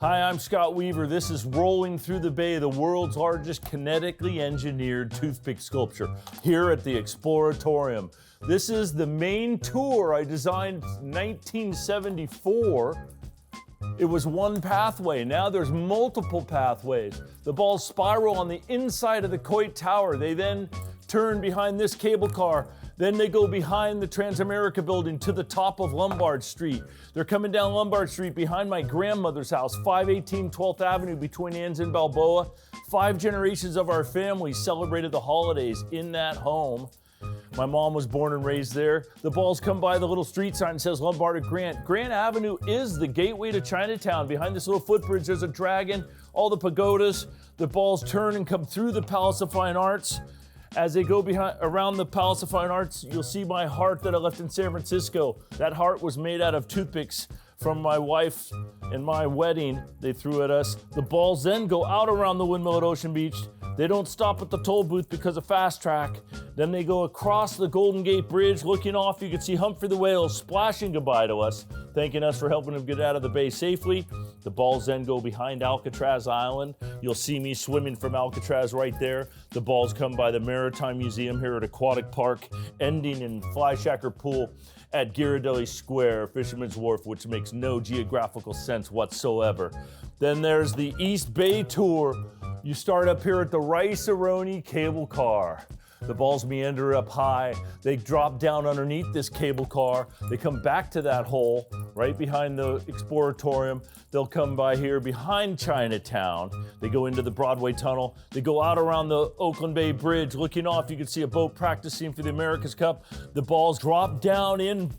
Hi, I'm Scott Weaver. This is Rolling Through the Bay, the world's largest kinetically engineered toothpick sculpture here at the Exploratorium. This is the main tour I designed in 1974. It was one pathway. Now there's multiple pathways. The balls spiral on the inside of the Coit Tower. They then turn behind this cable car. Then they go behind the Transamerica building to the top of Lombard Street. They're coming down Lombard Street behind my grandmother's house, 518 12th Avenue between Anns and Balboa. 5 generations of our family celebrated the holidays in that home. My mom was born and raised there. The balls come by the little street sign that says Lombard at Grant. Grant Avenue is the gateway to Chinatown. Behind this little footbridge, there's a dragon, all the pagodas. The balls turn and come through the Palace of Fine Arts. As they go around the Palace of Fine Arts, you'll see my heart that I left in San Francisco. That heart was made out of toothpicks from my wife and my wedding. They threw at us. The balls then go out around the windmill at Ocean Beach. They don't stop at the toll booth because of Fast Track. Then they go across the Golden Gate Bridge. Looking off, you can see Humphrey the Whale splashing goodbye to us, thanking us for helping him get out of the bay safely. The balls then go behind Alcatraz Island. You'll see me swimming from Alcatraz right there. The balls come by the Maritime Museum here at Aquatic Park, ending in Fly Shacker Pool at Ghirardelli Square, Fisherman's Wharf, which makes no geographical sense whatsoever. Then there's the East Bay Tour. You start up here at the Rice-A-Roni cable car. The balls meander up high. They drop down underneath this cable car. They come back to that hole right behind the Exploratorium. They'll come by here behind Chinatown. They go into the Broadway Tunnel. They go out around the Oakland Bay Bridge. Looking off, you can see a boat practicing for the America's Cup. The balls drop down in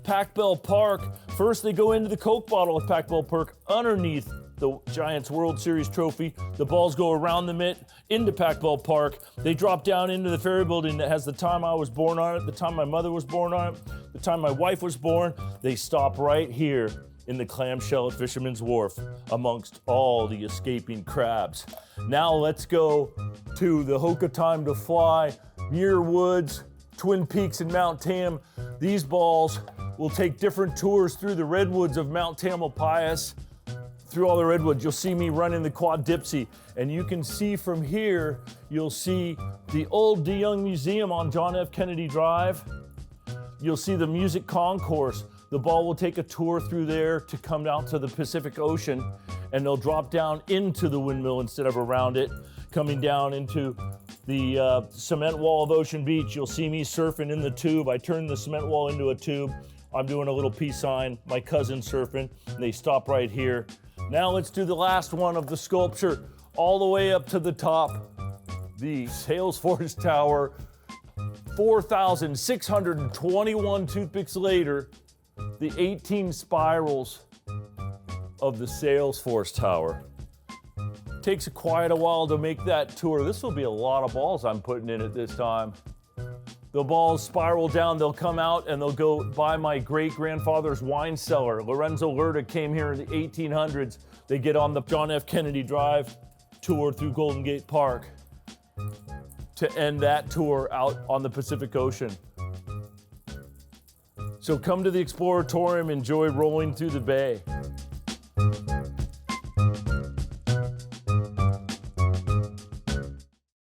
Pac-Bell Park. First, they go into the Coke bottle of Pac-Bell Park underneath the Giants World Series trophy. The balls go around the mitt into Pac-Bell Park. They drop down into the ferry building that has the time I was born on it, the time my mother was born on it, the time my wife was born. They stop right here in the clamshell at Fisherman's Wharf amongst all the escaping crabs. Now let's go to the Hoka Time to Fly, Muir Woods, Twin Peaks, and Mount Tam. These balls will take different tours through the redwoods of Mount Tamalpais. Through all the redwoods, you'll see me running the Quad Dipsy, and you can see from here, you'll see the old DeYoung Museum on John F. Kennedy Drive. You'll see the Music Concourse. The ball will take a tour through there to come out to the Pacific Ocean, and they'll drop down into the windmill instead of around it, coming down into the cement wall of Ocean Beach. You'll see me surfing in the tube. I turned the cement wall into a tube. I'm doing a little peace sign. My cousin's surfing, and they stop right here. Now let's do the last one of the sculpture, all the way up to the top. The Salesforce Tower, 4,621 toothpicks later, the 18 spirals of the Salesforce Tower. Takes quite a while to make that tour. This will be a lot of balls I'm putting in at this time. The balls spiral down, they'll come out, and they'll go by my great-grandfather's wine cellar. Lorenzo Lerda came here in the 1800s. They get on the John F. Kennedy Drive tour through Golden Gate Park to end that tour out on the Pacific Ocean. So come to the Exploratorium, enjoy rolling through the bay.